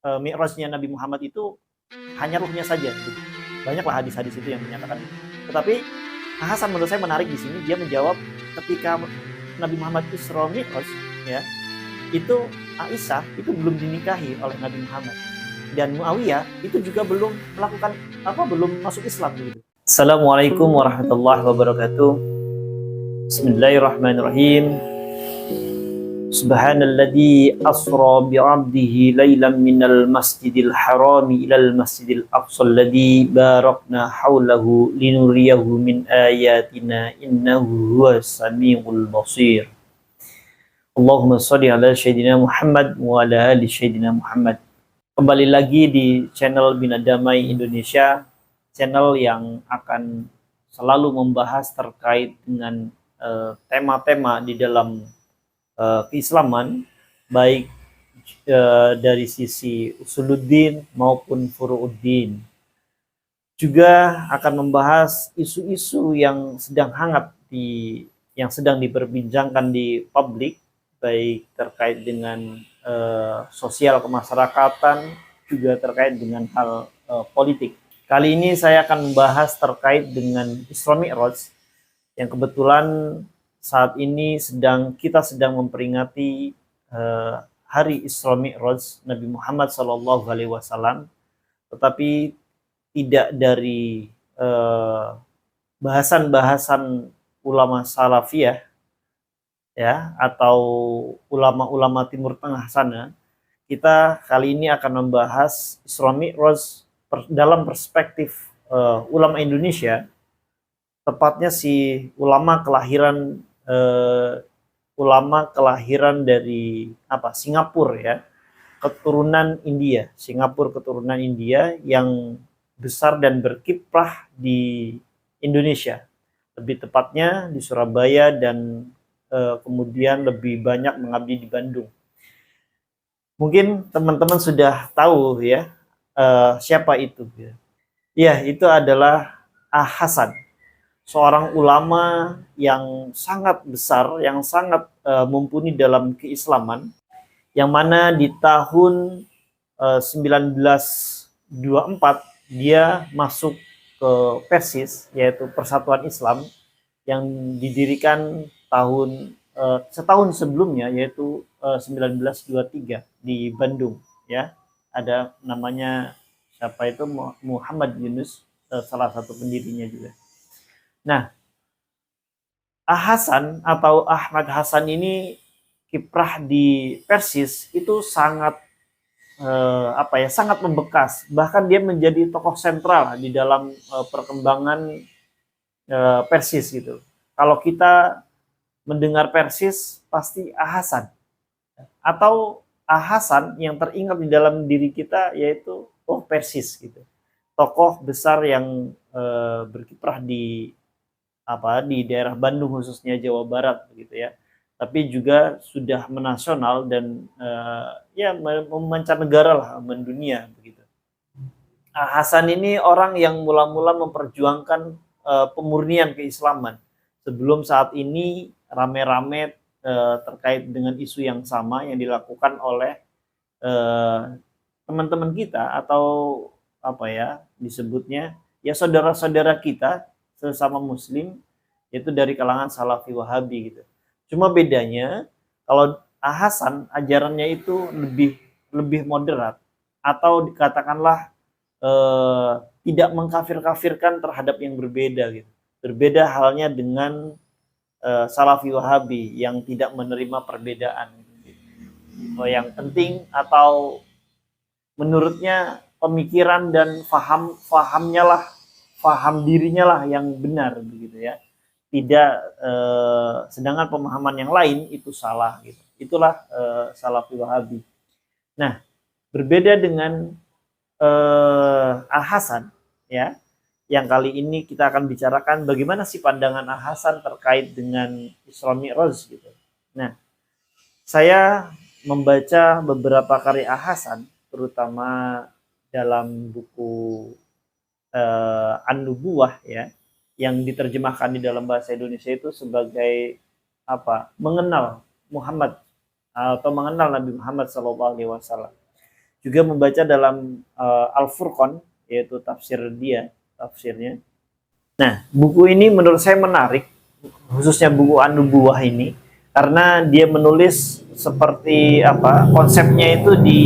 Mi'rajnya Nabi Muhammad itu hanya ruhnya saja gitu. Banyaklah hadis-hadis itu yang menyatakan itu. Tetapi Hasan menurut saya menarik di sini, dia menjawab ketika Nabi Muhammad Isra Mi'raj ya, itu Aisyah itu belum dinikahi oleh Nabi Muhammad, dan Muawiyah itu juga belum melakukan belum masuk Islam gitu. Assalamualaikum warahmatullahi wabarakatuh. Bismillahirrahmanirrahim. Subhanalladzi asra bi'abdihi lailan minal masjidil harami ilal masjidil aqsa alladzi barakna haulahu linuriyahu min ayatina innahu huwas samiul basir. Allahumma shalli ala sayyidina Muhammad wa ala ali sayyidina Muhammad. Kembali lagi di channel Bina Damai Indonesia, channel yang akan selalu membahas terkait dengan tema-tema di dalam keislaman, baik dari sisi usuluddin maupun furu'uddin. Juga akan membahas isu-isu yang sedang hangat yang sedang diperbincangkan di publik, baik terkait dengan sosial kemasyarakatan, juga terkait dengan hal politik. Kali ini saya akan membahas terkait dengan Isra Mi'raj, yang kebetulan saat ini kita sedang memperingati hari Isra Mi'raj Nabi Muhammad SAW, tetapi tidak dari bahasan-bahasan ulama salafiyah ya, atau ulama-ulama Timur Tengah sana. Kita kali ini akan membahas Isra Mi'raj dalam perspektif ulama Indonesia, tepatnya si ulama kelahiran dari Singapura ya, Singapura keturunan India yang besar dan berkiprah di Indonesia, lebih tepatnya di Surabaya, dan kemudian lebih banyak mengabdi di Bandung. Mungkin teman-teman sudah tahu ya siapa itu ya, itu adalah Hasan, seorang ulama yang sangat besar, yang sangat mumpuni dalam keislaman, yang mana di tahun 1924 dia masuk ke Persis, yaitu Persatuan Islam, yang didirikan setahun sebelumnya, yaitu 1923 di Bandung ya. Ada namanya siapa itu, Muhammad Yunus, salah satu pendirinya juga. Nah, Hasan atau Ahmad Hasan ini kiprah di Persis itu sangat sangat membekas. Bahkan dia menjadi tokoh sentral di dalam perkembangan Persis gitu. Kalau kita mendengar Persis pasti Hasan, atau Hasan yang teringat di dalam diri kita yaitu Persis gitu. Tokoh besar yang berkiprah di daerah Bandung, khususnya Jawa Barat begitu ya, tapi juga sudah menasional dan memancanegara lah, mendunia begitu. Hasan ini orang yang mula-mula memperjuangkan pemurnian keislaman, sebelum saat ini rame-rame terkait dengan isu yang sama yang dilakukan oleh teman-teman kita, atau disebutnya ya saudara-saudara kita sesama muslim, yaitu dari kalangan Salafi Wahabi gitu. Cuma bedanya kalau Hasan ajarannya itu lebih moderat, atau dikatakanlah tidak mengkafir-kafirkan terhadap yang berbeda gitu. Berbeda halnya dengan Salafi Wahabi yang tidak menerima perbedaan gitu. Yang penting atau menurutnya pemikiran dan faham dirinya lah yang benar begitu ya. Tidak sedangkan pemahaman yang lain itu salah gitu. Itulah Salafi Wahabi. Nah, berbeda dengan Hasan ya, yang kali ini kita akan bicarakan bagaimana sih pandangan Hasan terkait dengan Isra Mi'raj gitu. Nah, saya membaca beberapa karya Hasan, terutama dalam buku An-Nubuwah ya, yang diterjemahkan di dalam bahasa Indonesia itu sebagai mengenal Muhammad atau mengenal Nabi Muhammad SAW. juga membaca dalam Al-Furqan, yaitu tafsirnya. Nah, buku ini menurut saya menarik, khususnya buku An-Nubuwah ini, karena dia menulis seperti apa, konsepnya itu di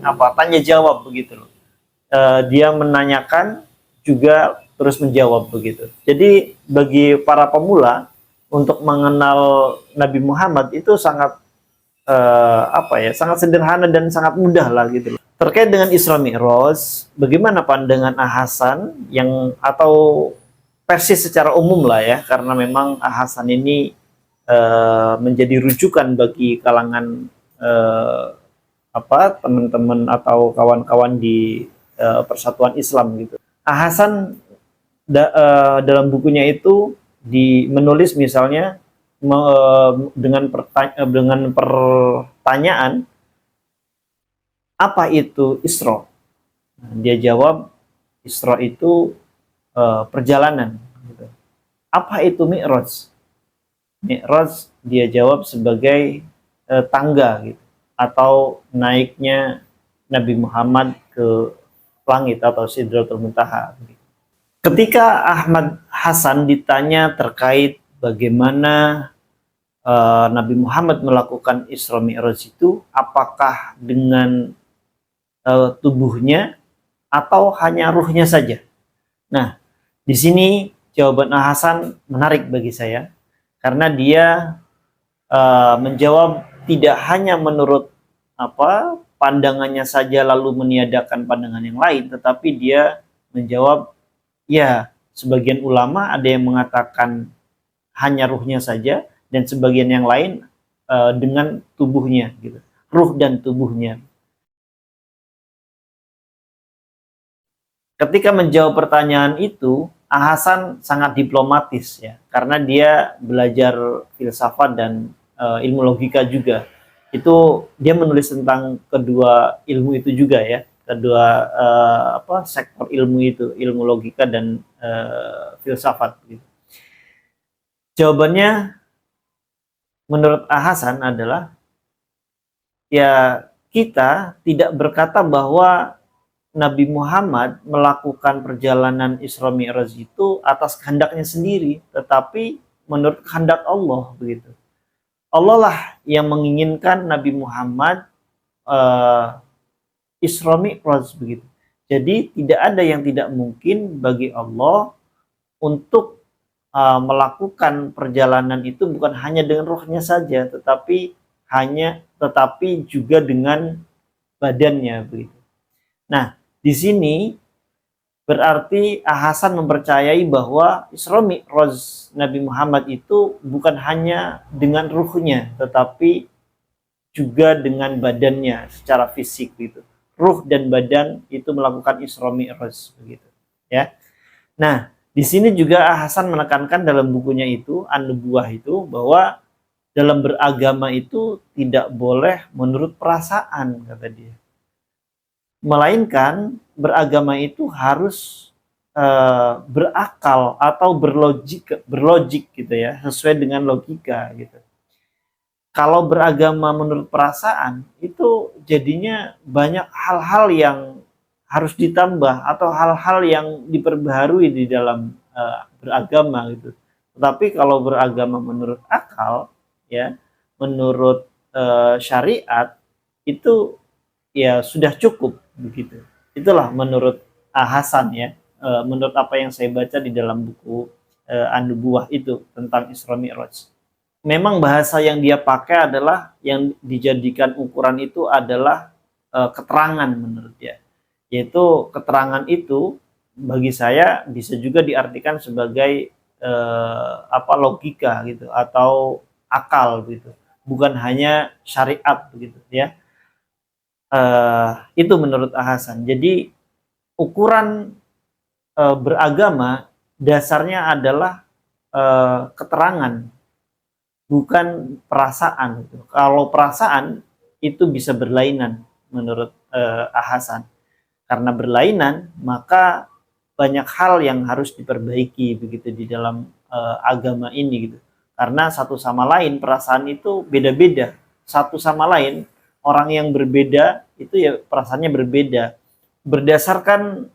apa, tanya jawab begitu loh. Dia menanyakan juga terus menjawab begitu. Jadi bagi para pemula untuk mengenal Nabi Muhammad itu sangat apa ya, sangat sederhana dan sangat mudah lah gitu loh. Terkait dengan Isra Mi'raj, bagaimana pandangan Hasan yang atau versi secara umum lah ya, karena memang Hasan ini menjadi rujukan bagi kalangan apa, teman-teman atau kawan-kawan di Persatuan Islam gitu. Hasan dalam bukunya itu menulis misalnya dengan pertanyaan apa itu Isra? Nah, dia jawab Isra itu perjalanan. Gitu. Apa itu Mi'raj? Mi'raj dia jawab sebagai tangga gitu, atau naiknya Nabi Muhammad ke langit atau Sidratul Muntaha. Ketika Ahmad Hasan ditanya terkait bagaimana Nabi Muhammad melakukan Isra Mi'raj itu, apakah dengan tubuhnya atau hanya ruhnya saja? Nah, di sini jawaban Hasan menarik bagi saya, karena dia menjawab tidak hanya menurut apa pandangannya saja lalu meniadakan pandangan yang lain, tetapi dia menjawab, ya, sebagian ulama ada yang mengatakan hanya ruhnya saja, dan sebagian yang lain dengan tubuhnya, gitu, ruh dan tubuhnya. Ketika menjawab pertanyaan itu, Hasan sangat diplomatis ya, karena dia belajar filsafat dan ilmu logika juga. Itu dia menulis tentang kedua ilmu itu juga ya, kedua apa, sektor ilmu itu, ilmu logika dan filsafat. Gitu. Jawabannya menurut Hasan adalah, ya, kita tidak berkata bahwa Nabi Muhammad melakukan perjalanan Isra Mi'raj itu atas kehendaknya sendiri, tetapi menurut kehendak Allah begitu. Allah lah yang menginginkan Nabi Muhammad Isra Mi'raj begitu. Jadi tidak ada yang tidak mungkin bagi Allah untuk melakukan perjalanan itu bukan hanya dengan rohnya saja, tetapi juga dengan badannya begitu. Nah, di sini berarti Hasan mempercayai bahwa Isra Mi'raj Nabi Muhammad itu bukan hanya dengan ruhnya, tetapi juga dengan badannya secara fisik gitu. Ruh dan badan itu melakukan Isra Mi'raj begitu, ya. Nah, di sini juga Hasan menekankan dalam bukunya itu An-Nubuwah itu bahwa dalam beragama itu tidak boleh menurut perasaan, kata dia. Melainkan beragama itu harus berakal atau berlogik gitu ya, sesuai dengan logika gitu. Kalau beragama menurut perasaan itu jadinya banyak hal-hal yang harus ditambah atau hal-hal yang diperbaharui di dalam beragama gitu. Tetapi kalau beragama menurut akal ya, menurut syariat itu ya sudah cukup begitu. Itulah menurut Hasan ya, menurut apa yang saya baca di dalam buku An-Nubuwah itu tentang Isra Mi'raj. Memang bahasa yang dia pakai adalah, yang dijadikan ukuran itu adalah keterangan menurut dia. Yaitu keterangan itu bagi saya bisa juga diartikan sebagai apa, logika gitu atau akal gitu. Bukan hanya syariat begitu ya. Itu menurut Hasan. Jadi ukuran beragama dasarnya adalah keterangan, bukan perasaan. Kalau perasaan itu bisa berlainan menurut Hasan. Karena berlainan, maka banyak hal yang harus diperbaiki begitu di dalam agama ini gitu. Karena satu sama lain perasaan itu beda-beda. Satu sama lain orang yang berbeda itu ya perasaannya berbeda. Berdasarkan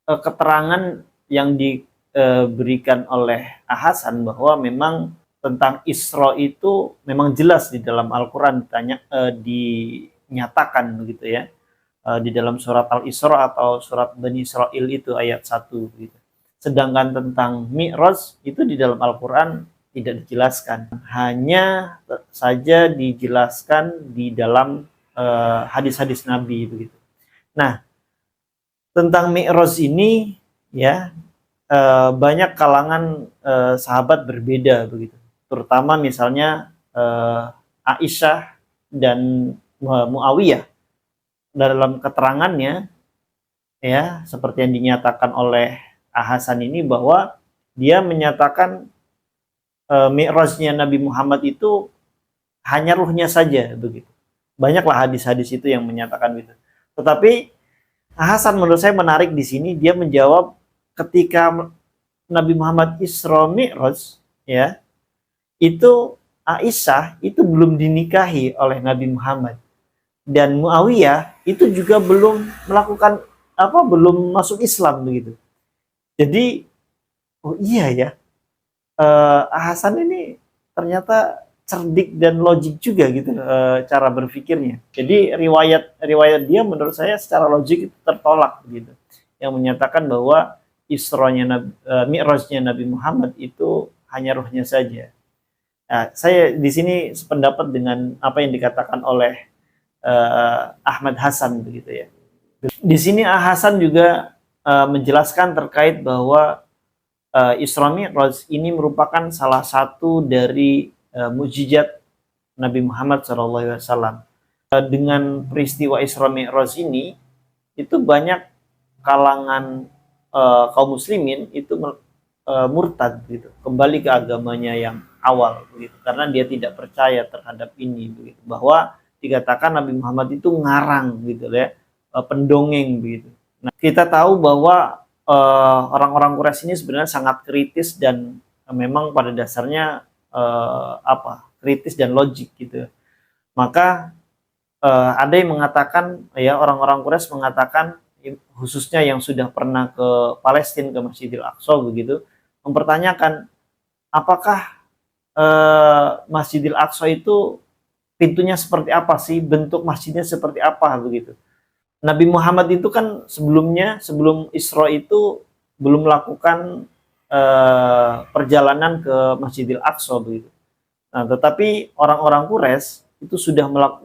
keterangan yang diberikan oleh Hasan bahwa memang tentang Isra itu memang jelas di dalam Al-Quran dinyatakan begitu ya. Di dalam surat Al-Isra atau surat Bani Israel itu ayat 1 gitu. Sedangkan tentang Mi'raj itu di dalam Al-Quran tidak dijelaskan. Hanya saja dijelaskan di dalam hadis-hadis Nabi begitu. Nah, tentang Mi'raj ini ya banyak kalangan sahabat berbeda begitu. Terutama misalnya Aisyah dan Muawiyah dalam keterangannya ya seperti yang dinyatakan oleh Hasan ini bahwa dia menyatakan Mi'rajnya Nabi Muhammad itu hanya ruhnya saja begitu. Banyaklah hadis-hadis itu yang menyatakan itu. Tetapi Hasan menurut saya menarik di sini, dia menjawab ketika Nabi Muhammad Isra Mi'raj ya, itu Aisyah itu belum dinikahi oleh Nabi Muhammad. Dan Muawiyah itu juga belum melakukan belum masuk Islam begitu. Jadi oh iya ya, Hasan ini ternyata cerdik dan logik juga gitu cara berpikirnya. Jadi riwayat dia menurut saya secara logik itu tertolak gitu. Yang menyatakan bahwa Mi'rajnya Nabi Muhammad itu hanya ruhnya saja. Nah, saya di sini sependapat dengan apa yang dikatakan oleh Ahmad Hasan begitu ya. Di sini Hasan juga menjelaskan terkait bahwa Isra Mi'raj ini merupakan salah satu dari mukjizat Nabi Muhammad SAW. Dengan peristiwa Isra Mi'raj ini itu banyak kalangan kaum muslimin itu murtad gitu, kembali ke agamanya yang awal begitu, karena dia tidak percaya terhadap ini begitu, bahwa dikatakan Nabi Muhammad itu ngarang gitu ya, pendongeng begitu. Nah, kita tahu bahwa orang-orang Quraisy ini sebenarnya sangat kritis dan memang pada dasarnya kritis dan logik gitu. Maka ada yang mengatakan ya, orang-orang Quraisy mengatakan, khususnya yang sudah pernah ke Palestina, ke Masjidil Aqsa begitu, mempertanyakan apakah Masjidil Aqsa itu pintunya seperti apa sih, bentuk masjidnya seperti apa begitu. Nabi Muhammad itu kan sebelum Isra itu belum melakukan perjalanan ke Masjidil Aqsa begitu. Nah, tetapi orang-orang Quraisy itu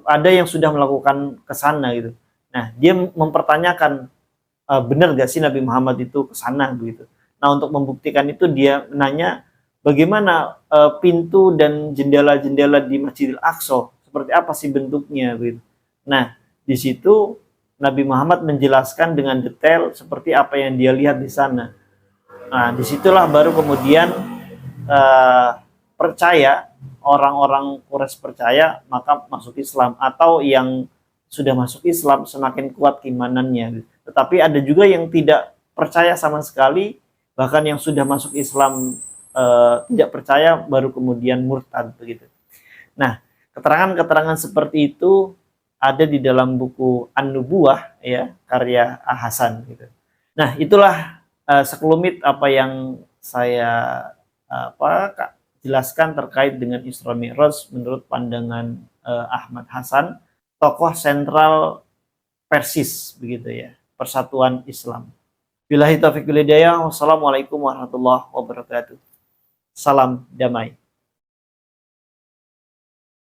ada yang sudah melakukan ke sana gitu. Nah, dia mempertanyakan benar gak sih Nabi Muhammad itu ke sana begitu. Nah, untuk membuktikan itu dia menanya bagaimana pintu dan jendela-jendela di Masjidil Aqsa, seperti apa sih bentuknya gitu. Nah, di situ Nabi Muhammad menjelaskan dengan detail seperti apa yang dia lihat di sana. Nah, disitulah baru kemudian percaya, orang-orang Quraisy percaya, maka masuk Islam, atau yang sudah masuk Islam semakin kuat keimanannya. Tetapi ada juga yang tidak percaya sama sekali, bahkan yang sudah masuk Islam tidak percaya baru kemudian murtad begitu. Nah, keterangan-keterangan seperti itu ada di dalam buku An-Nubuwah ya, karya Hasan gitu. Nah, itulah sekelumit apa yang saya jelaskan terkait dengan Isra Mi'raj menurut pandangan Ahmad Hasan, tokoh sentral Persis begitu ya, Persatuan Islam. Billahi taufiq wal hidayah. Wassalamualaikum warahmatullahi wabarakatuh. Salam damai.